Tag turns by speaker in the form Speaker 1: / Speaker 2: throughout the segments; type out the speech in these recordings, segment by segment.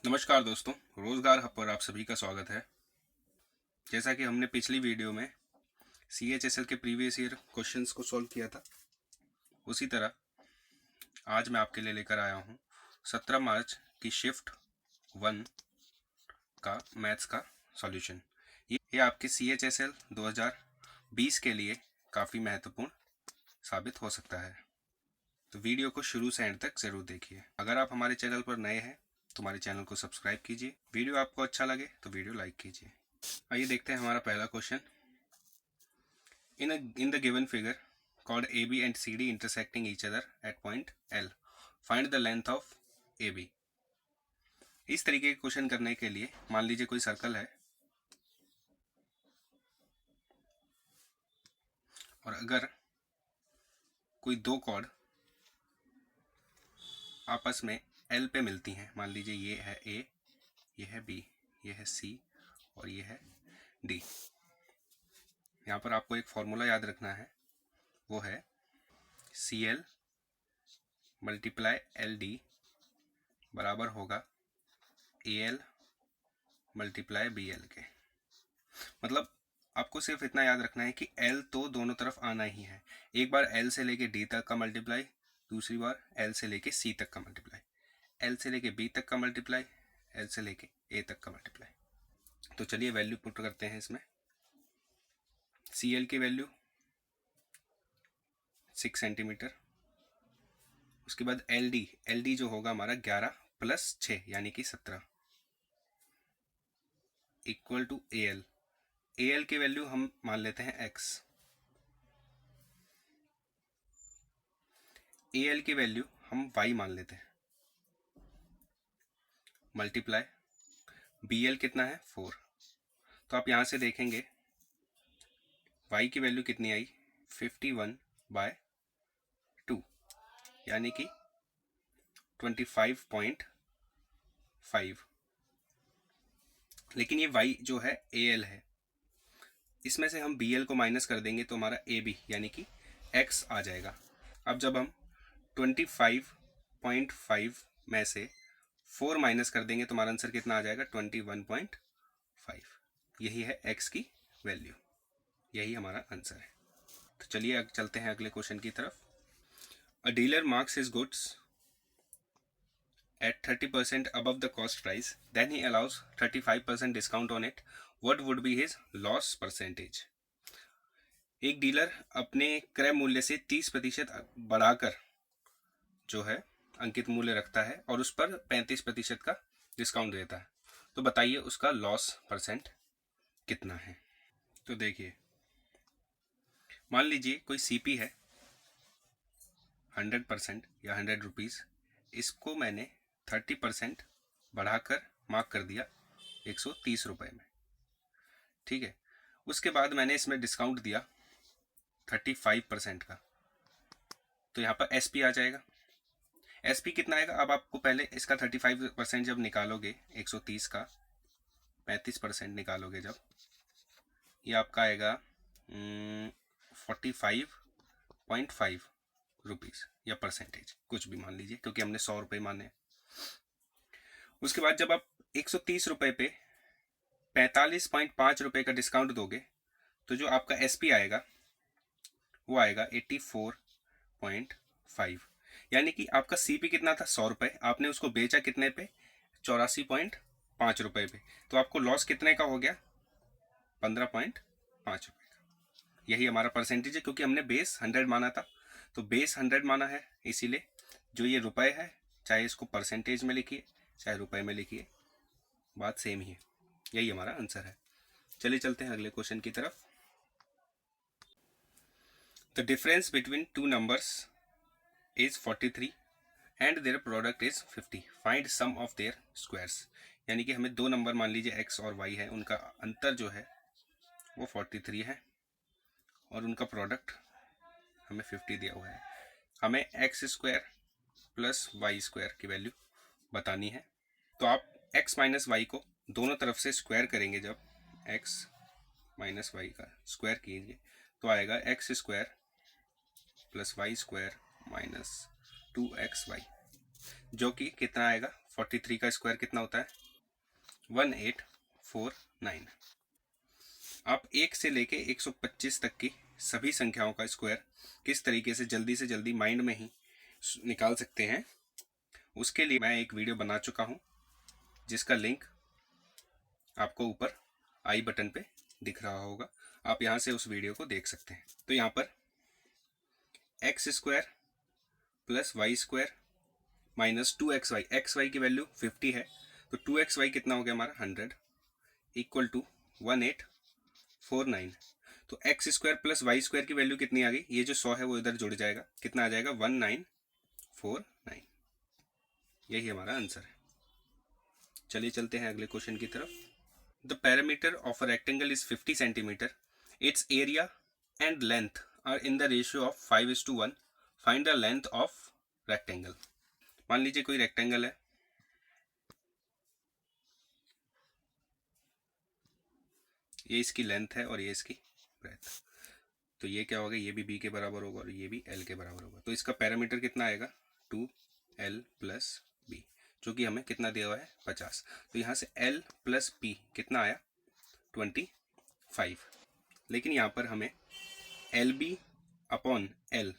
Speaker 1: नमस्कार दोस्तों, रोजगार हब पर आप सभी का स्वागत है। जैसा कि हमने पिछली वीडियो में CHSL के प्रीवियस ईयर क्वेश्चंस को सॉल्व किया था, उसी तरह आज मैं आपके लिए लेकर आया हूं 17 मार्च की शिफ्ट 1 का मैथ्स का सॉल्यूशन। ये आपके CHSL 2020 के लिए काफ़ी महत्वपूर्ण साबित हो सकता है, तो वीडियो को शुरू से एंड तक ज़रूर देखिए। अगर आप हमारे चैनल पर नए हैं तो हमारे चैनल को सब्सक्राइब कीजिए। वीडियो आपको अच्छा लगे तो वीडियो लाइक कीजिए। आइए देखते हैं हमारा पहला question. In the given figure called AB and CD intersecting each other at point L, find the length of AB। इस तरीके के क्वेश्चन करने के लिए मान लीजिए कोई सर्कल है और अगर कोई दो कॉर्ड आपस में L पे मिलती हैं, मान लीजिए ये है A, ये है B, ये है C और ये है D। यहाँ पर आपको एक फॉर्मूला याद रखना है, वो है CL मल्टीप्लाई LD बराबर होगा AL मल्टीप्लाई BL के। मतलब आपको सिर्फ इतना याद रखना है कि L तो दोनों तरफ आना ही है। एक बार L से लेके D तक का मल्टीप्लाई, दूसरी बार L से लेके C तक का मल्टीप्लाई, L से लेके B तक का मल्टीप्लाई, L से लेके A तक का मल्टीप्लाई। तो चलिए वैल्यू पुट करते हैं इसमें। CL की वैल्यू 6 सेंटीमीटर। उसके बाद LD जो होगा हमारा 11 प्लस 6 यानी कि 17 इक्वल टू AL की वैल्यू हम मान लेते हैं X। AL की वैल्यू हम Y मान लेते हैं, मल्टीप्लाई BL कितना है 4। तो आप यहाँ से देखेंगे Y की वैल्यू कितनी आई 51/2 यानी कि 25.5। लेकिन ये Y जो है AL है, इसमें से हम BL को माइनस कर देंगे तो हमारा AB यानी कि X आ जाएगा। अब जब हम 25.5 में से 4 माइनस कर देंगे तो हमारा आंसर कितना आ जाएगा 21.5। यही है X की वैल्यू, यही हमारा आंसर है। तो चलिए अब चलते हैं अगले क्वेश्चन की तरफ। अ dealer marks his goods at 30% above the cost price, then he allows 35% discount on it. What would be his loss percentage? एक डीलर अपने क्रय मूल्य से 30% बढ़ाकर जो है अंकित मूल्य रखता है और उस पर 35% का डिस्काउंट देता है, तो बताइए उसका लॉस परसेंट कितना है। तो देखिए, मान लीजिए कोई CP है 100% या 100 रुपीज़, इसको मैंने 30% बढ़ाकर मार्क कर दिया 130 रुपये में, ठीक है। उसके बाद मैंने इसमें डिस्काउंट दिया 35% का, तो यहाँ पर SP आ जाएगा। SP कितना आएगा, अब आपको पहले इसका 35% जब निकालोगे 130 का 35% निकालोगे जब, ये आपका आएगा 45.5 रुपीज़ या परसेंटेज, कुछ भी मान लीजिए क्योंकि हमने 100 रुपये माने। उसके बाद जब आप 130 रुपये पे 45.5 रुपये का डिस्काउंट दोगे तो जो आपका SP आएगा वो आएगा 84.5, यानी कि आपका CP कितना था 100 रुपये, आपने उसको बेचा कितने पे 84.5 रुपये पे, तो आपको लॉस कितने का हो गया 15.5 रुपये का। यही हमारा परसेंटेज है, क्योंकि हमने बेस 100 माना था, तो बेस 100 माना है, इसीलिए जो ये रुपए है चाहे इसको परसेंटेज में लिखिए चाहे रुपए में लिखिए, बात सेम ही है। यही हमारा आंसर है। चलिए चलते हैं अगले क्वेश्चन की तरफ। The difference between two numbers is 43 and their product is 50, find sum of their squares. यानी कि हमें दो नंबर मान लीजिए X और Y है, उनका अंतर जो है वो 43 है और उनका प्रोडक्ट हमें 50 दिया हुआ है। हमें X square plus Y square की वैल्यू बतानी है। तो आप X माइनस वाई को दोनों तरफ से स्क्वायर करेंगे, जब X माइनस वाई का स्क्वायर कीजिए तो आएगा X square plus Y square minus 2XY, जो कि कितना आएगा 43 का स्क्वायर कितना होता है? 1849। आप 1 से लेके 125 तक की सभी संख्याओं का स्क्वायर किस तरीके से जल्दी माइंड में ही निकाल सकते हैं, उसके लिए मैं एक वीडियो बना चुका हूं, जिसका लिंक आपको ऊपर आई बटन पे दिख रहा होगा। आप यहां से उस वीडियो को देख सकते हैं। तो यहां पर X square plus Y square minus 2xy, xy की वैल्यू 50 है, तो 2xy कितना हो गया हमारा? 100 इक्वल टू 1849। तो X square plus Y square की वैल्यू कितनी आ गई? ये जो 100 है वो इधर जुड़ जाएगा, कितना आ जाएगा? 1949। यही हमारा आंसर है। चलिए चलते हैं अगले क्वेश्चन की तरफ। The parameter of a rectangle is 50 centimetre, its area and length are in the ratio of 5:1, find the length of rectangle. मान लीजिए कोई रेक्टेंगल है, ये इसकी लेंथ है और ये इसकी ब्रेथ। तो ये क्या होगा? ये भी b के बराबर होगा और ये भी l के बराबर होगा। तो इसका पैरामीटर कितना आएगा? 2l प्लस b, जो कि हमें कितना दिया हुआ है? 50। तो यहाँ से l प्लस b कितना आया? 25। लेकिन यहाँ पर हमें lb अपॉन l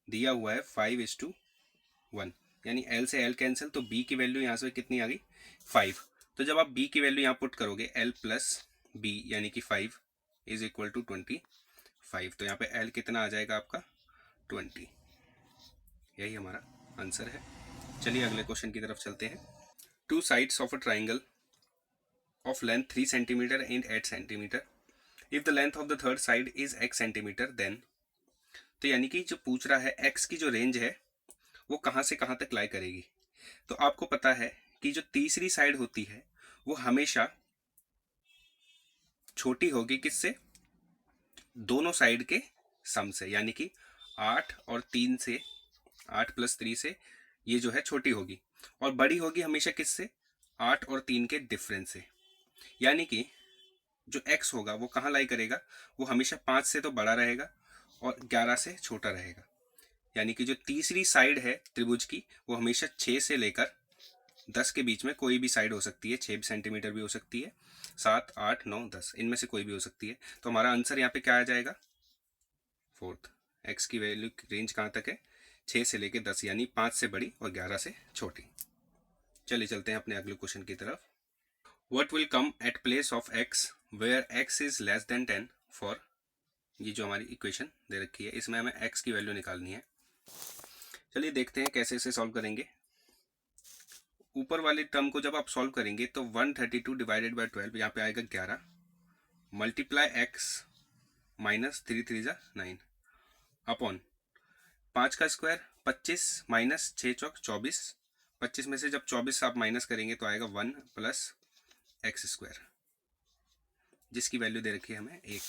Speaker 1: दिया हुआ है 5:1, यानी l से l कैंसिल, तो b की वैल्यू यहाँ से कितनी आ गई? 5। तो जब आप b की वैल्यू यहाँ पुट करोगे, l प्लस b यानी कि 5 इज इक्वल टू 25, तो यहाँ पे l कितना आ जाएगा आपका? 20। यही हमारा आंसर है। चलिए अगले क्वेश्चन की तरफ चलते हैं। Two sides of a triangle of length 3 centimetre and 8 centimetre, if the length of the third side is x centimetre then. तो यानी कि जो पूछ रहा है x की जो रेंज है वो कहाँ से कहाँ तक लाई करेगी। तो आपको पता है कि जो तीसरी साइड होती है वो हमेशा छोटी होगी किससे? दोनों साइड के सम से, यानी कि 8 और 3 से, 8 प्लस 3 से ये जो है छोटी होगी, और बड़ी होगी हमेशा किससे? 8 और 3 के डिफरेंस से। यानी कि जो x होगा वो कहाँ लाई करेगा? वो हमेशा 5 से तो बड़ा रहेगा और 11 से छोटा रहेगा। यानी कि जो तीसरी साइड है त्रिभुज की वो हमेशा 6 से लेकर 10 के बीच में कोई भी साइड हो सकती है। 6 सेंटीमीटर भी हो सकती है, 7, 8, 9, 10 इनमें से कोई भी हो सकती है। तो हमारा आंसर यहाँ पे क्या आ जाएगा? 4th। एक्स की वैल्यू रेंज कहाँ तक है? 6 से लेकर 10, यानी 5 से बड़ी और 11 से छोटी। चलिए चलते हैं अपने अगले क्वेश्चन की तरफ। What will come at place of x where x is less than 10 for, ये जो हमारी इक्वेशन दे रखी है इसमें हमें x की वैल्यू निकालनी है। चलिए देखते हैं कैसे इसे सॉल्व करेंगे। ऊपर वाले टर्म को जब आप सॉल्व करेंगे तो 132 डिवाइडेड बाई 12 यहाँ पे आएगा 11, मल्टीप्लाई x माइनस 3 3 जा 9 अपॉन 5 का स्क्वायर 25 माइनस 6 चौक 24, 25 में से जब 24 आप माइनस करेंगे तो आएगा 1 प्लस एक्स स्क्वायर, जिसकी वैल्यू दे रखी है हमें 1।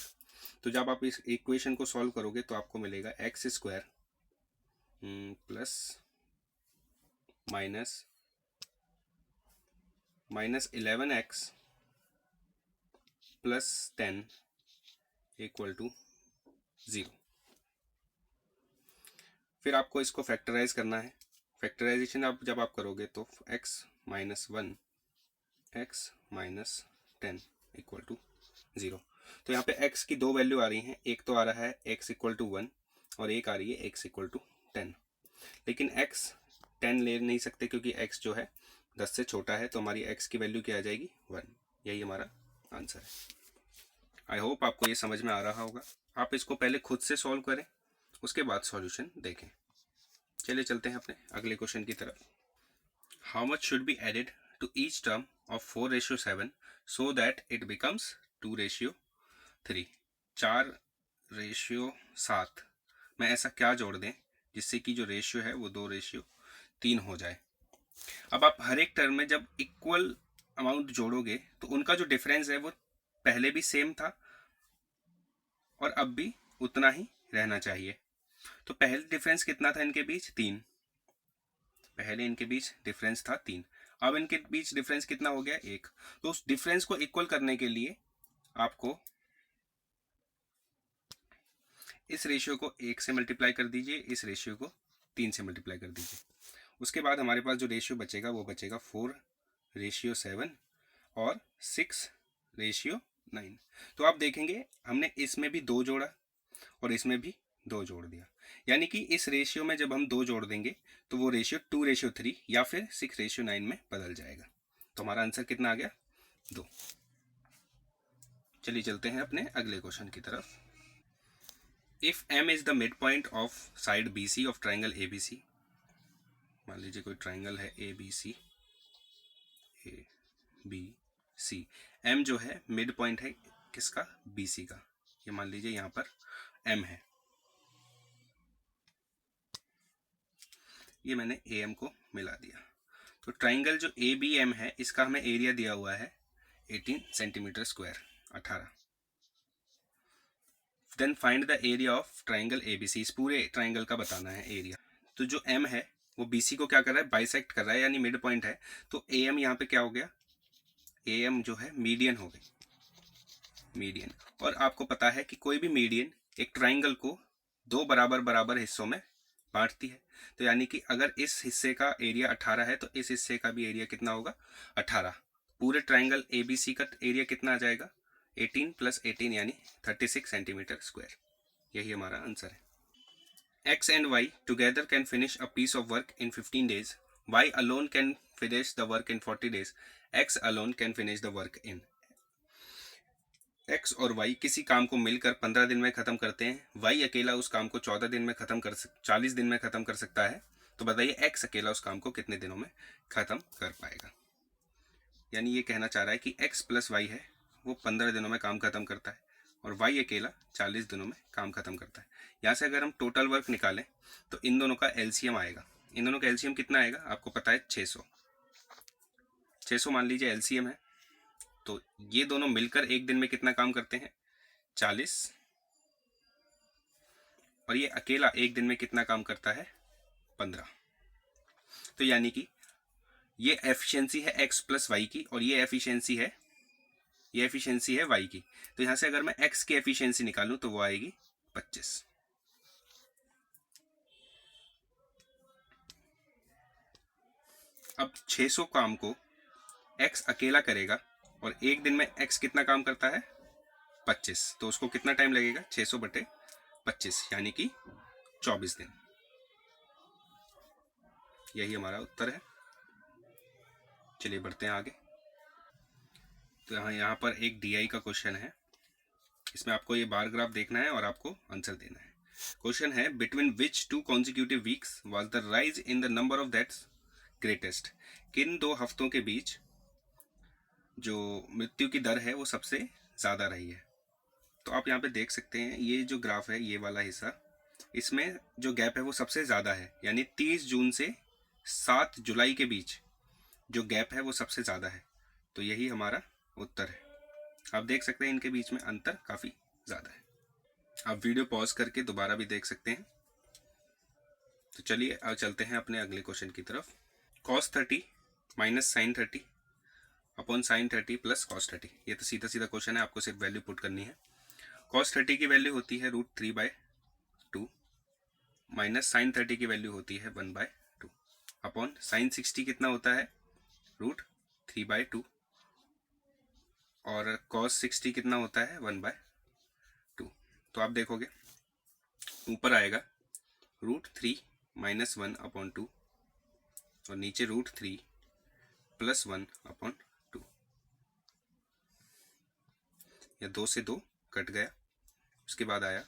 Speaker 1: तो जब आप इस इक्वेशन को सॉल्व करोगे तो आपको मिलेगा X square plus minus 11x plus 10 equal to 0। फिर आपको इसको फैक्टराइज करना है। फैक्टराइजेशन आप जब आप करोगे तो x minus 1 x minus 10 equal to 0। तो यहाँ पे x की दो वैल्यू आ रही हैं, एक तो आ रहा है x इक्वल टू 1 और एक आ रही है x इक्वल टू 10। लेकिन x 10 ले नहीं सकते क्योंकि x जो है 10 से छोटा है, तो हमारी x की वैल्यू क्या आ जाएगी? 1। यही हमारा आंसर है। आई होप आपको ये समझ में आ रहा होगा। आप इसको पहले खुद से सॉल्व करें, उसके बाद सॉल्यूशन देखें। चलिए चलते हैं अपने अगले क्वेश्चन की तरफ। How much should be added to each term of 4:7 so that it becomes 2:3। 4:7 में ऐसा क्या जोड़ दें जिससे कि जो रेशियो है वो 2:3 हो जाए। अब आप हर एक टर्म में जब इक्वल अमाउंट जोड़ोगे तो उनका जो डिफरेंस है वो पहले भी सेम था और अब भी उतना ही रहना चाहिए। तो पहले डिफरेंस कितना था इनके बीच? 3। पहले इनके बीच डिफरेंस था 3, अब इनके बीच डिफरेंस कितना हो गया? 1। तो उस डिफरेंस को इक्वल करने के लिए आपको इस रेशियो को 1 से मल्टीप्लाई कर दीजिए, इस रेशियो को 3 से मल्टीप्लाई कर दीजिए। उसके बाद हमारे पास जो रेशियो बचेगा वो बचेगा 4:7 और 6:9। तो आप देखेंगे हमने इसमें भी 2 जोड़ा और इसमें भी 2 जोड़ दिया, यानी कि इस रेशियो में जब हम 2 जोड़ देंगे तो वो रेशियो 2:3 या फिर 6:9 में बदल जाएगा। तो हमारा आंसर कितना आ गया? 2। चलिए चलते हैं अपने अगले क्वेश्चन की तरफ। If m is the mid point of side BC of triangle ABC, मान लीजिए कोई ट्राइंगल है ABC, ABC, m जो है मिड पॉइंट है किसका? BC का। ये मान लीजिए यहाँ पर m है, ये मैंने AM को मिला दिया। तो ट्राइंगल जो ABM है इसका हमें एरिया दिया हुआ है 18 centimetre square, 18। Then find the area of triangle ABC, इस पूरे ट्राइंगल का बताना है एरिया। तो जो M है वो BC को क्या कर रहा है? बाइसेक्ट कर रहा है, यानी मिड पॉइंट है। तो AM यहाँ पे क्या हो गया? AM जो है मीडियन हो गई, मीडियन। और आपको पता है कि कोई भी मीडियन एक ट्राइंगल को 2 बराबर बराबर हिस्सों में बांटती है। तो यानी कि अगर इस हिस्से का एरिया 18 है तो इस हिस्से का भी एरिया कितना होगा? 18। पूरे ट्राइंगल ABC का एरिया कितना आ जाएगा? 18 + 18 यानी 36 सेंटीमीटर स्क्वायर। यही हमारा आंसर है। X and Y together can finish a piece of work in 15 days. Y alone can finish the work in 40 days. X alone can finish the work in। X और Y किसी काम को मिलकर 15 दिन में ख़त्म करते हैं। Y अकेला उस काम को 40 दिन में ख़त्म 40 दिन में ख़त्म कर सकता है। तो बताइए X अकेला उस काम को कितने दिनों में ख़त्म कर पाएगा? यानी ये कहना चाह रहा है कि X + Y है वो 15 दिनों में काम ख़त्म करता है और Y अकेला 40 दिनों में काम ख़त्म करता है। यहाँ से अगर हम टोटल वर्क निकालें तो इन दोनों का LCM आएगा। इन दोनों का LCM कितना आएगा? आपको पता है 600। 600 मान लीजिए LCM है। तो ये दोनों मिलकर एक दिन में कितना काम करते हैं? 40। और ये अकेला एक दिन में कितना काम करता है? 15। तो यानी कि ये एफिशिएंसी है X + Y की और ये एफिशिएंसी है Y की। तो यहां से अगर मैं X की एफिशिएंसी निकालूं तो वो आएगी 25। अब 600 काम को X अकेला करेगा और एक दिन में X कितना काम करता है? 25। तो उसको कितना टाइम लगेगा? 600/25 यानी कि 24 दिन। यही हमारा उत्तर है। चलिए बढ़ते हैं आगे। तो यहाँ पर एक DI का क्वेश्चन है। इसमें आपको ये बार ग्राफ देखना है और आपको आंसर देना है। क्वेश्चन है between which 2 consecutive weeks was the rise in the number of deaths greatest. किन 2 हफ्तों के बीच जो मृत्यु की दर है वो सबसे ज़्यादा रही है? तो आप यहाँ पे देख सकते हैं ये जो ग्राफ है ये वाला हिस्सा, इसमें जो गैप है वो सबसे ज़्यादा है, यानी 30 जून से 7 जुलाई के बीच जो गैप है वो सबसे ज़्यादा है। तो यही हमारा उत्तर है। आप देख सकते हैं इनके बीच में अंतर काफ़ी ज़्यादा है। आप वीडियो पॉज करके दोबारा भी देख सकते हैं। तो चलिए अब चलते हैं अपने अगले क्वेश्चन की तरफ। cos 30 - sin 30 upon sin 30 + cos 30। ये तो सीधा सीधा क्वेश्चन है, आपको सिर्फ वैल्यू पुट करनी है। cos 30 की वैल्यू होती है √3/2 माइनस sin 30 की वैल्यू होती है 1/2 अपॉन sin 60 कितना होता है? √3/2 और cos 60 कितना होता है? 1/2। तो आप देखोगे ऊपर आएगा √3 - 1/2 और नीचे √3 + 1/2, या 2 से 2 कट गया। उसके बाद आया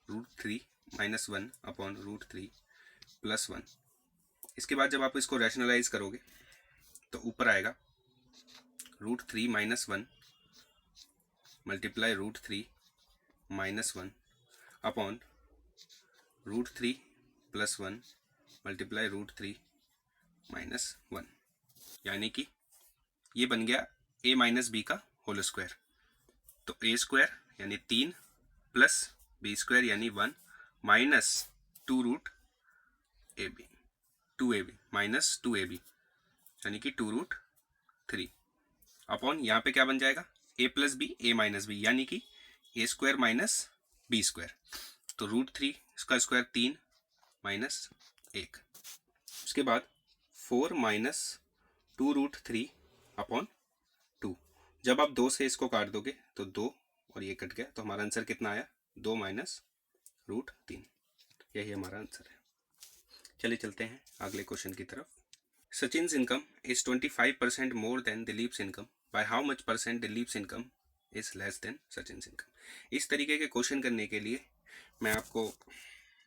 Speaker 1: √3 - 1/√3 + 1। इसके बाद जब आप इसको रैशनलाइज करोगे तो ऊपर आएगा √3 - 1 मल्टीप्लाई √3 - 1 अपॉन √3 + 1 मल्टीप्लाई √3 - 1, यानी कि ये बन गया a - b का होल स्क्वायर। तो a² यानी 3 प्लस b² यानी 1 minus 2√ab 2ab minus 2ab यानी कि 2√3 अपॉन यहाँ पे क्या बन जाएगा? a + b a - b यानी कि a² माइनस b²। तो √3 इसका स्क्वायर 3 - 1। उसके बाद 4 माइनस 2√3/2। जब आप 2 से इसको काट दोगे तो 2 और ये कट गया, तो हमारा आंसर कितना आया? 2 माइनस √3। यही हमारा आंसर है। चलिए चलते हैं अगले क्वेश्चन की तरफ। Sachin's income is 25% more than Dilip's income, by how much percent Dilip's income is less than Sachin's income. इस तरीके के क्वेश्चन करने के लिए मैं आपको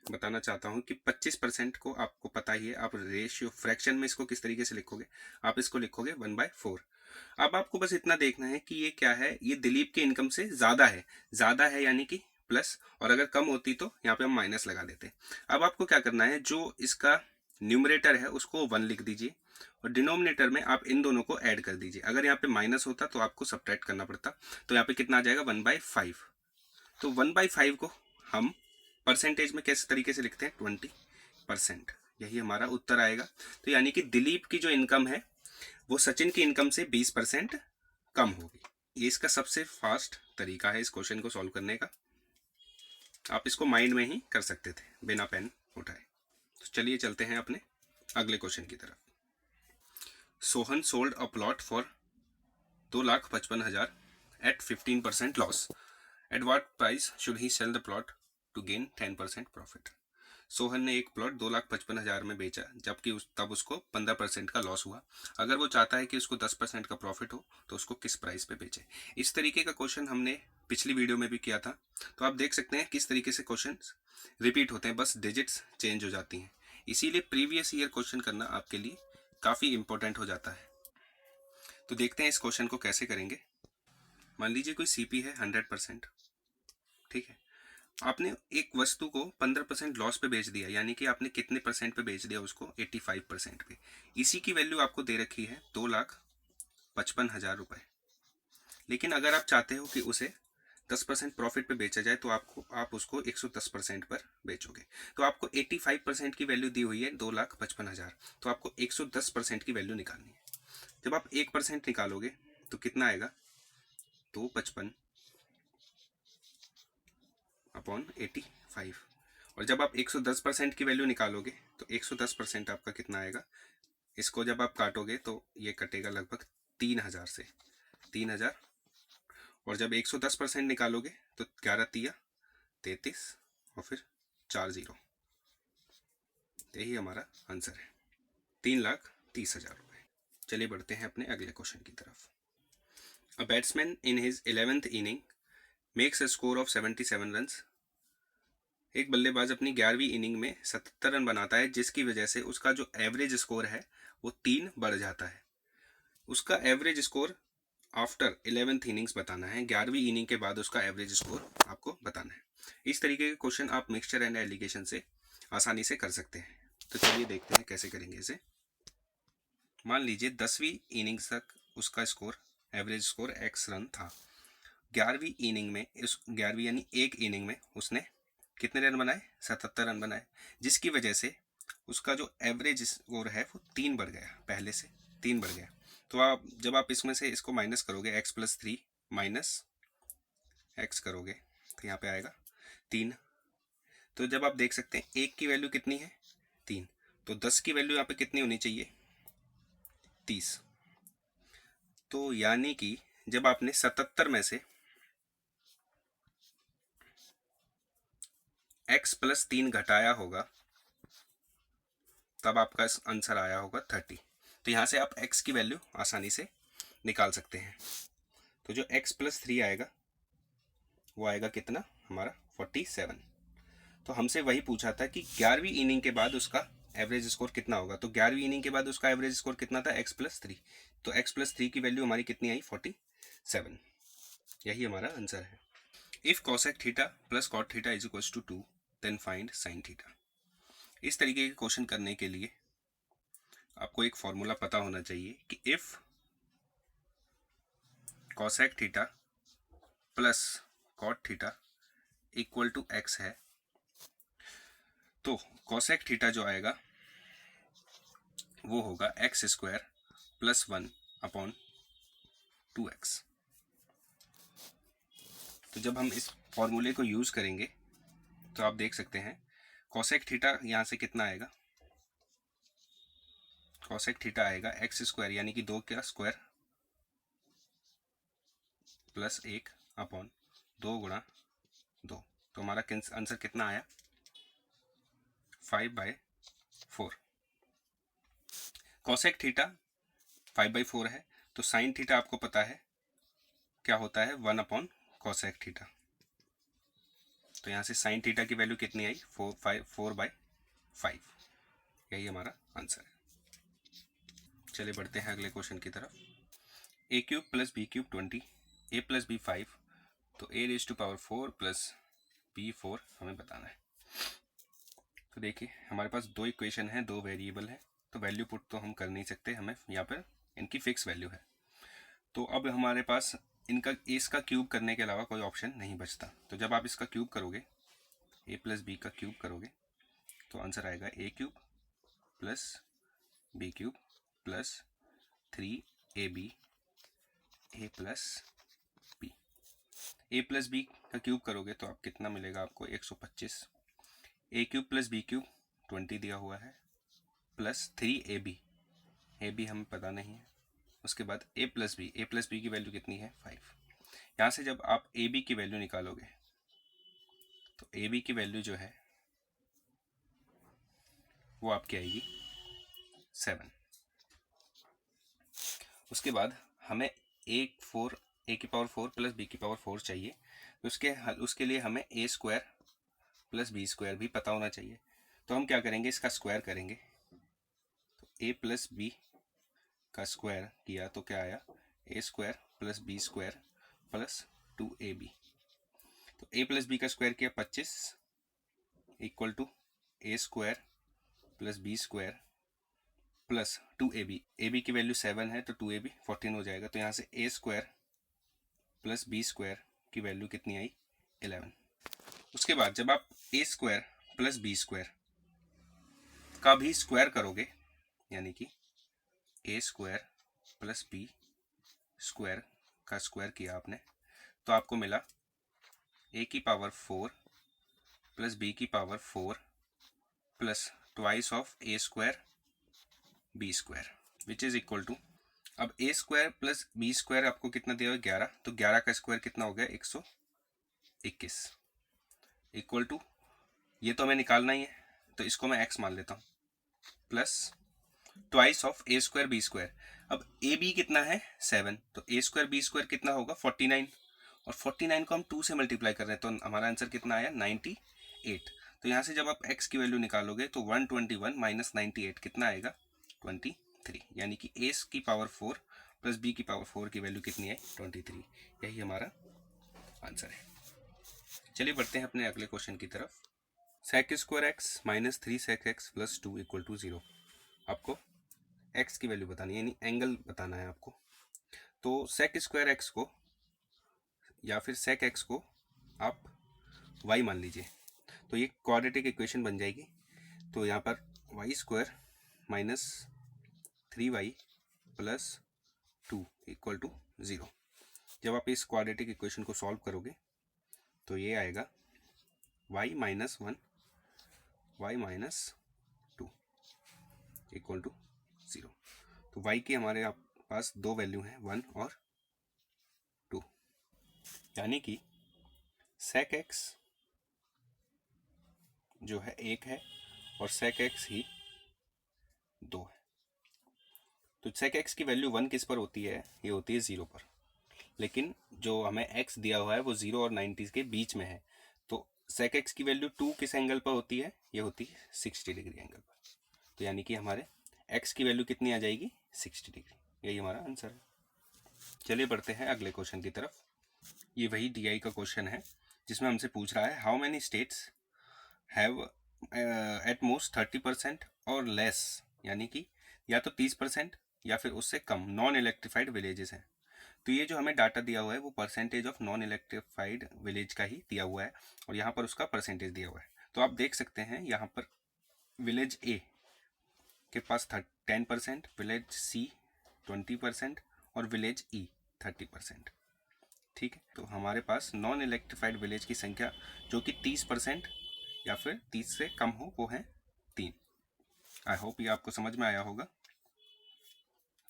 Speaker 1: बताना चाहता हूं कि 25% को आपको पता ही है, आप रेशियो फ्रैक्शन में इसको किस तरीके से लिखोगे, आप इसको लिखोगे 1/4। अब आपको बस इतना देखना है कि ये क्या है, ये दिलीप के इनकम से ज़्यादा है यानी कि प्लस, और अगर कम होती तो यहाँ पे हम माइनस लगा देते। अब आपको क्या करना है, जो इसका न्यूमरेटर है उसको 1 लिख दीजिए और डिनोमिनेटर में आप इन दोनों को ऐड कर दीजिए। अगर यहाँ पे माइनस होता तो आपको सब्ट्रैक्ट करना पड़ता, तो यहाँ पे कितना आ जाएगा? 1/5। तो 1/5 को हम परसेंटेज में किस तरीके से लिखते हैं? 20%। यही हमारा उत्तर आएगा। तो यानी कि दिलीप की जो इनकम है वो सचिन की इनकम से 20% कम होगी। ये इसका सबसे फास्ट तरीका है इस क्वेश्चन को सॉल्व करने का। आप इसको माइंड में ही कर सकते थे बिना पेन उठाए। तो चलिए चलते हैं अपने अगले क्वेश्चन की तरफ। Sohan sold a plot for 2,55,000 at 15% loss. At what price should he sell the plot to gain 10% profit. Sohan ने एक प्लॉट 2,55,000 में बेचा, जबकि तब उसको 15% का लॉस हुआ। अगर वो चाहता है कि उसको 10% का प्रॉफिट हो तो उसको किस प्राइस पे बेचे। इस तरीके का क्वेश्चन हमने पिछली वीडियो में भी किया था, तो आप देख सकते हैं किस तरीके से क्वेश्चन रिपीट होते हैं, बस डिजिट्स चेंज हो जाती हैं। इसीलिए प्रीवियस ईयर क्वेश्चन करना आपके लिए काफ़ी इंपॉर्टेंट हो जाता है। तो देखते हैं इस क्वेश्चन को कैसे करेंगे। मान लीजिए कोई सीपी है 100%, ठीक है। आपने एक वस्तु को 15% लॉस पे बेच दिया, यानी कि आपने कितने परसेंट पे बेच दिया उसको? 85% पे। इसी की वैल्यू आपको दे रखी है 2,55,000 रुपये। लेकिन अगर आप चाहते हो कि उसे 10% प्रॉफिट पे बेचा जाए तो आप उसको 110% पर बेचोगे। तो आपको 85% की वैल्यू दी हुई है 2,55,000, तो आपको 110% की वैल्यू निकालनी है। जब आप 1% निकालोगे तो कितना आएगा? 255 अपॉन 85। और जब आप 110% की वैल्यू निकालोगे तो 110% आपका कितना आएगा? इसको जब आप काटोगे तो ये कटेगा लगभग 3,000 से, 3,000। और जब 110% निकालोगे तो 11 तिया 33 और फिर 4 0। यही हमारा आंसर है, 3,30,000 रुपये। चलिए बढ़ते हैं अपने अगले क्वेश्चन की तरफ। A batsman in his 11th inning makes a score of 77 runs. एक बल्लेबाज अपनी 11वीं इनिंग में 77 रन बनाता है, जिसकी वजह से उसका जो एवरेज स्कोर है वो 3 बढ़ जाता है। उसका average score after 11th innings बताना है। 11वीं इनिंग के बाद उसका एवरेज स्कोर आपको बताना है। इस तरीके के क्वेश्चन आप मिक्सचर एंड एलिगेशन से आसानी से कर सकते हैं। तो चलिए देखते हैं कैसे करेंगे इसे। मान लीजिए 10वीं इनिंग्स तक उसका score, average score x run था। 11वीं इनिंग में, इस 11वीं यानी एक इनिंग में उसने कितने रन बनाए? 77 रन बनाए, जिसकी वजह से उसका जो एवरेज स्कोर है वो 3 बढ़ गया, पहले से 3 बढ़ गया। तो आप जब आप इसमें से इसको माइनस करोगे, x+3 माइनस x करोगे तो यहाँ पे आएगा 3। तो जब आप देख सकते हैं एक की वैल्यू कितनी है? 3, तो 10 की वैल्यू यहाँ पे कितनी होनी चाहिए? 30। तो यानी कि जब आपने 77 में से x+3 घटाया होगा तब आपका आंसर आया होगा 30। तो यहाँ से आप x की वैल्यू आसानी से निकाल सकते हैं। तो जो x+3 आएगा वो आएगा कितना? हमारा 47। तो हमसे वही पूछा था कि 11वीं इनिंग के बाद उसका एवरेज स्कोर कितना होगा। तो 11वीं इनिंग के बाद उसका एवरेज स्कोर कितना था? x+3। तो x+3 की वैल्यू हमारी कितनी आई? 47। यही हमारा आंसर है। If cosec theta plus cot theta is equals to 2 then find sin theta. इस तरीके के क्वेश्चन करने के लिए आपको एक फॉर्मूला पता होना चाहिए कि if cosec theta plus cot theta equal to x है तो cosec थीटा जो आएगा वो होगा x² + 1/2x। तो जब हम इस फॉर्मूले को यूज़ करेंगे तो आप देख सकते हैं cosec थीटा यहाँ से कितना आएगा? कॉसेक थीटा आएगा एक्स स्क्वायर यानी कि 2 का स्क्वायर प्लस 1 अपॉन 2 गुणा 2। तो हमारा आंसर कितना आया? 5/4। कॉसेक थीटा 5/4 है, तो साइन थीटा आपको पता है क्या होता है, 1 अपॉन कॉसेक थीटा। तो यहाँ से साइन थीटा की वैल्यू कितनी आई? 4/5। यही हमारा आंसर है। चलिए बढ़ते हैं अगले क्वेश्चन की तरफ। a³ + b³ 20, a + b 5, तो a⁴ प्लस b4 हमें बताना है। तो देखिए हमारे पास दो इक्वेशन है, दो वेरिएबल है, तो वैल्यू पुट तो हम कर नहीं सकते, हमें यहाँ पर इनकी फिक्स वैल्यू है। तो अब हमारे पास इसका क्यूब करने के अलावा कोई ऑप्शन नहीं बचता। तो जब आप इसका क्यूब करोगे, a + b का क्यूब करोगे, तो आंसर आएगा a³ + b³ + 3ab a + b। a + b का क्यूब करोगे तो आप कितना मिलेगा आपको? 125। a³ + b³ 20 दिया हुआ है, प्लस 3ab, ab हमें पता नहीं है। उसके बाद a + b की वैल्यू कितनी है? 5। यहाँ से जब आप ab की वैल्यू निकालोगे तो ab की वैल्यू जो है वो आपकी आएगी 7। उसके बाद हमें a⁴ + b⁴ चाहिए। तो उसके लिए हमें a² + b² भी पता होना चाहिए। तो हम क्या करेंगे, इसका स्क्वायर करेंगे। तो a + b का स्क्वायर किया तो क्या आया? a² + b² + 2ab। तो a + b का स्क्वायर किया 25 equal to a² + b² + 2ab। ab की वैल्यू 7 है तो 2ab 14 हो जाएगा। तो यहाँ से a² + b² की वैल्यू कितनी आई? 11। उसके बाद जब आप a² + b² का भी स्क्वायर करोगे, यानी कि a² + b² का स्क्वायर किया आपने, तो आपको मिला a⁴ + b⁴ plus twice of a² b² which is equal to, अब a² + b² आपको कितना दिया हुआ? 11। तो 11 का स्क्वायर कितना हो गया? 121 इक्वल टू, ये तो हमें निकालना ही है तो इसको मैं x मान लेता हूँ, plus twice of a² b²। अब ए बी कितना है? 7। तो a² b² कितना होगा? 49। और 49 को हम 2 से मल्टीप्लाई कर रहे हैं, तो हमारा आंसर कितना आया? 98। तो यहाँ से जब आप x की वैल्यू निकालोगे तो 121 - 98 कितना आएगा? 23। यानी कि a⁴ + b⁴ की वैल्यू कितनी है? 23। यही हमारा आंसर है। चलिए बढ़ते हैं अपने अगले क्वेश्चन की तरफ। sec² x - 3 sec x + 2 = 0। आपको x की वैल्यू बतानी है, यानी एंगल बताना है आपको। तो sec² x को या फिर sec x को आप y मान लीजिए, तो ये क्वाड्रेटिक इक्वेशन बन जाएगी। तो यहाँ पर y² - 3y + 2 = 0। जब आप इस क्वाड्रेटिक इक्वेशन को सॉल्व करोगे तो ये आएगा y - 1 y - 2 = 0। तो y की हमारे पास दो वैल्यू हैं, 1 और 2, यानी कि sec x जो है 1 है और sec x ही 2 है। तो sec x की वैल्यू 1 किस पर होती है? ये होती है 0 पर। लेकिन जो हमें x दिया हुआ है वो 0 और 90 के बीच में है। तो sec x की वैल्यू 2 किस एंगल पर होती है? ये होती है 60 डिग्री एंगल पर। तो यानी कि हमारे x की वैल्यू कितनी आ जाएगी? 60 डिग्री। यही हमारा आंसर है। चलिए बढ़ते हैं अगले क्वेश्चन की तरफ। ये वही DI का क्वेश्चन है जिसमें हमसे पूछ रहा है how many states have at most 30% और लेस, यानी कि या तो 30% या फिर उससे कम नॉन इलेक्ट्रिफाइड विलेजेस हैं। तो ये जो हमें डाटा दिया हुआ है वो percentage of non electrified village का ही दिया हुआ है और यहाँ पर उसका परसेंटेज दिया हुआ है। तो आप देख सकते हैं यहाँ पर विलेज A के पास 10%, विलेज C 20% और विलेज E 30%। ठीक है, तो हमारे पास नॉन इलेक्ट्रिफाइड विलेज की संख्या जो कि 30% या फिर 30 से कम हो वो है 3। आई होप ये आपको समझ में आया होगा।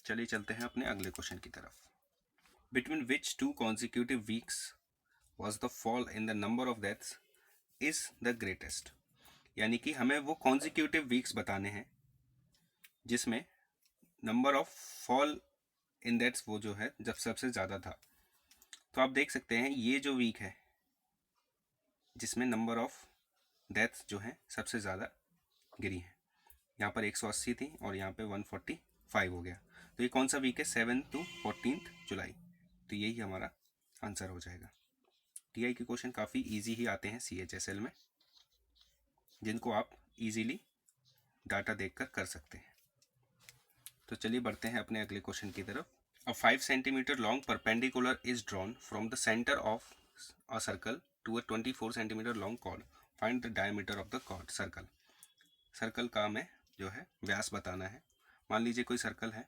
Speaker 1: चलिए चलते हैं अपने अगले क्वेश्चन की तरफ। Between which 2 consecutive weeks was the fall in the number of deaths is the greatest. यानी कि हमें वो कॉन्जिक्यूटिव वीक्स बताने हैं जिसमें number of fall in deaths वो जो है जब सबसे ज़्यादा था। तो आप देख सकते हैं ये जो वीक है जिसमें नंबर ऑफ डेथ्स जो है सबसे ज़्यादा गिरी है, यहाँ पर 180 थी और यहाँ पे 145 हो गया। तो ये कौन सा वीक है? 7 to 14 जुलाई। तो यही हमारा आंसर हो जाएगा। टीआई के क्वेश्चन काफ़ी इजी ही आते हैं CHSL में, जिनको आप इजीली डाटा देखकर कर सकते हैं। तो चलिए बढ़ते हैं अपने अगले क्वेश्चन की तरफ। A 5 centimeter long perpendicular is drawn from the center of a circle to a 24 centimeter long chord. Find the diameter of the chord circle. Circle का हमें जो है व्यास बताना है। मान लीजिए कोई सर्कल है,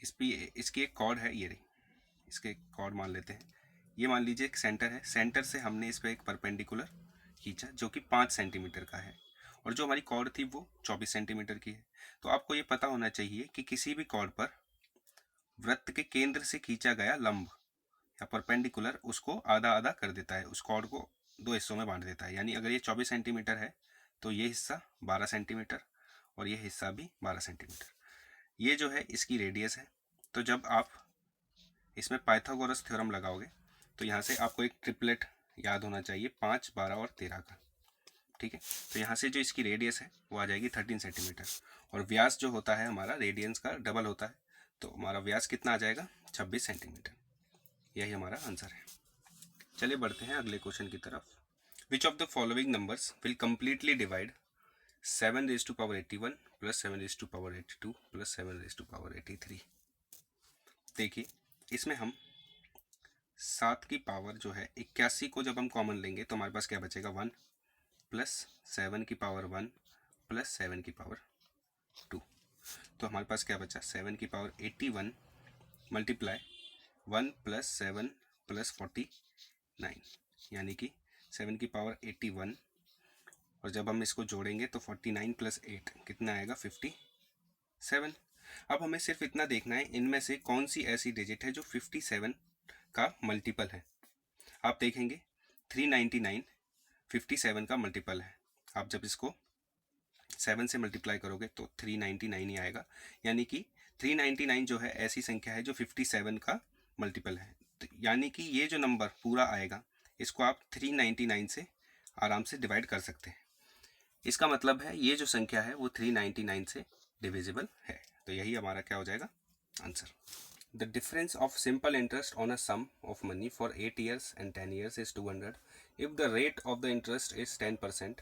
Speaker 1: इसकी एक कॉर्ड है, ये रही, इसके कॉर्ड मान लेते हैं। ये मान लीजिए एक सेंटर है, सेंटर से हमने इस पर एक परपेंडिकुलर खींचा जो कि 5 सेंटीमीटर का है, और जो हमारी कॉर्ड थी वो 24 सेंटीमीटर की है। तो आपको ये पता होना चाहिए कि किसी भी कॉर्ड पर वृत्त के केंद्र से खींचा गया लंब या परपेंडिकुलर उसको आधा आधा कर देता है, उस कॉर्ड को 2 हिस्सों में बांट देता है। यानी अगर ये 24 सेंटीमीटर है तो ये हिस्सा 12 सेंटीमीटर और ये हिस्सा भी 12 सेंटीमीटर। ये जो है इसकी रेडियस है। तो जब आप इसमें पाइथागोरस थ्योरम लगाओगे तो यहाँ से आपको एक ट्रिपलेट याद होना चाहिए 5, 12 और 13 का। ठीक है, तो यहाँ से जो इसकी रेडियस है वो आ जाएगी 13 सेंटीमीटर, और व्यास जो होता है हमारा रेडियंस का डबल होता है, तो हमारा व्यास कितना आ जाएगा? 26 सेंटीमीटर। यही हमारा आंसर है। चलिए बढ़ते हैं अगले क्वेश्चन की तरफ। Which of the following numbers will completely divide 7^81 plus 7^82 plus 7^83। देखिए इसमें हम 7 की पावर जो है 81 को जब हम कॉमन लेंगे तो हमारे पास क्या बचेगा? 1 प्लस 7 की पावर 1 प्लस 7 की पावर 2। तो हमारे पास क्या बचा? 7 की पावर 81 मल्टीप्लाई 1 प्लस 7 प्लस 49, यानी कि 7 की पावर 81, और जब हम इसको जोड़ेंगे तो 49 प्लस 8 कितना आएगा? 57। अब हमें सिर्फ इतना देखना है इनमें से कौन सी ऐसी डिजिट है जो 57 का मल्टीपल है। आप देखेंगे 399 57 का मल्टीपल है। आप जब इसको 7 से मल्टीप्लाई करोगे तो 399 ही आएगा, यानी कि 399 जो है ऐसी संख्या है जो 57 का मल्टीपल है। तो यानी कि ये जो नंबर पूरा आएगा इसको आप 399 से आराम से डिवाइड कर सकते हैं। इसका मतलब है ये जो संख्या है वो 399 से डिविजिबल है। तो यही हमारा क्या हो जाएगा? Answer. The difference of simple interest on a sum of money for 8 years and 10 years is 200. If the rate of the interest is 10%,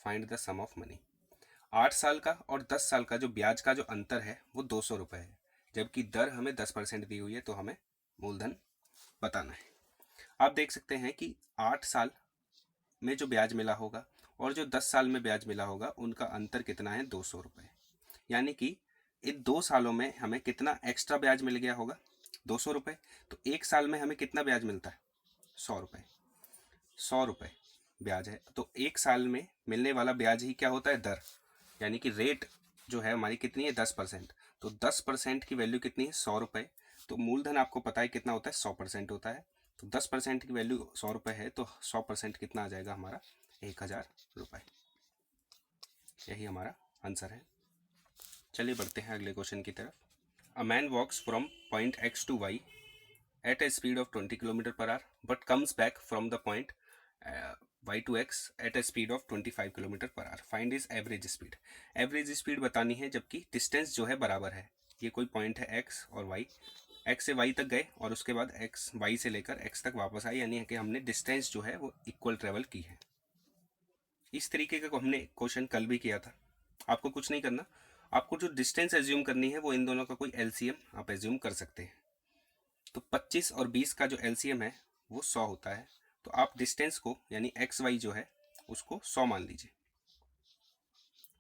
Speaker 1: find the sum of money. 8 साल का और 10 साल का जो ब्याज का जो अंतर है वो 200 रुपये है, जबकि दर हमें 10% दी हुई है, तो हमें मूलधन बताना है। आप देख सकते हैं कि 8 साल में जो ब्याज मिला होगा और जो 10 साल में ब्याज मिला होगा उनका अंतर कितना है? 200 रुपये। यानी कि इन 2 सालों में हमें कितना एक्स्ट्रा ब्याज मिल गया होगा? 200 रुपये। तो 1 साल में हमें कितना ब्याज मिलता है? 100 रुपये। 100 रुपये ब्याज है, तो 1 साल में मिलने वाला ब्याज ही क्या होता है? दर। यानी कि रेट जो है हमारी कितनी है? 10%। तो 10% की वैल्यू कितनी है? 100 रुपये। तो मूलधन आपको पता है कितना होता है? 100% होता है। तो 10% की वैल्यू 100 रुपये है, तो 100% कितना आ जाएगा हमारा? 1000 रुपये। यही हमारा आंसर है। चलिए बढ़ते हैं अगले क्वेश्चन की तरफ। A man walks from point X to Y at a speed of 20 km per hour but comes back from the point Y to X at a speed of 25 km per hour. Find his average speed. Average speed बतानी है जबकि distance जो है बराबर है। ये कोई point है X और Y, X से Y तक गए और उसके बाद X Y से लेकर X तक वापस आए, यानी कि हमने डिस्टेंस जो है वो इक्वल ट्रेवल की है। इस तरीके का हमने क्वेश्चन कल भी किया था। आपको कुछ नहीं करना, आपको जो डिस्टेंस एज्यूम करनी है वो इन दोनों का कोई LCM आप एज्यूम कर सकते हैं। तो 25 और 20 का जो LCM है वो 100 होता है। तो आप डिस्टेंस को यानी XY जो है उसको 100 मान लीजिए।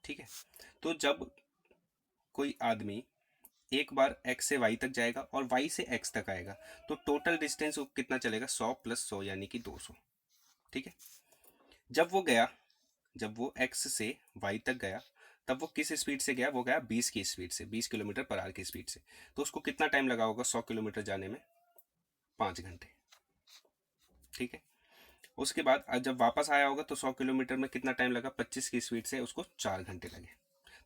Speaker 1: ठीक है, तो जब कोई आदमी एक बार X से Y तक जाएगा और Y से X तक आएगा तो टोटल डिस्टेंस कितना चलेगा? 100 + 100 यानी कि 200। ठीक है, जब वो X से Y तक गया तब वो किस स्पीड से गया, वो गया 20 की स्पीड से, 20 किलोमीटर पर आवर की स्पीड से। तो उसको कितना टाइम लगा होगा 100 किलोमीटर जाने में? 5 घंटे। ठीक है। उसके बाद जब वापस आया होगा तो 100 किलोमीटर में कितना टाइम लगा? 25 की स्पीड से उसको 4 घंटे लगे।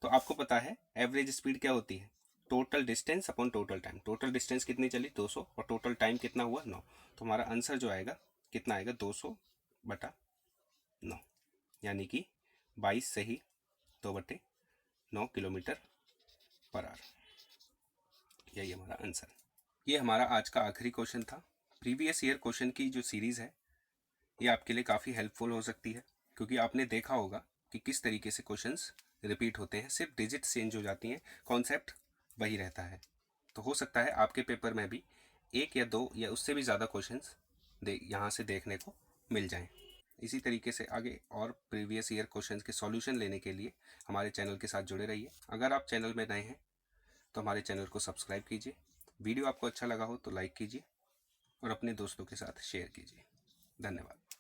Speaker 1: तो आपको पता है एवरेज स्पीड क्या होती है? Total distance upon total time. Total distance कितनी चली? 200, और टोटल टाइम कितना हुआ? 9। तो हमारा आंसर जो आएगा कितना आएगा? 200/9, यानी कि 22 से ही 2/9 किलोमीटर पर आवर। यही हमारा आंसर। ये हमारा आज का आखिरी क्वेश्चन था। प्रीवियस ईयर क्वेश्चन की जो सीरीज़ है ये आपके लिए काफ़ी हेल्पफुल हो सकती है, क्योंकि आपने देखा होगा कि किस तरीके से क्वेश्चंस रिपीट होते हैं, सिर्फ डिजिट्स चेंज हो जाती हैं, कॉन्सेप्ट वही रहता है। तो हो सकता है आपके पेपर में भी 1 या 2 या उससे भी ज़्यादा क्वेश्चंस यहाँ से देखने को मिल जाएं। इसी तरीके से आगे और प्रीवियस ईयर क्वेश्चंस के सॉल्यूशन लेने के लिए हमारे चैनल के साथ जुड़े रहिए। अगर आप चैनल में नए हैं तो हमारे चैनल को सब्सक्राइब कीजिए। वीडियो आपको अच्छा लगा हो तो लाइक कीजिए और अपने दोस्तों के साथ शेयर कीजिए। धन्यवाद।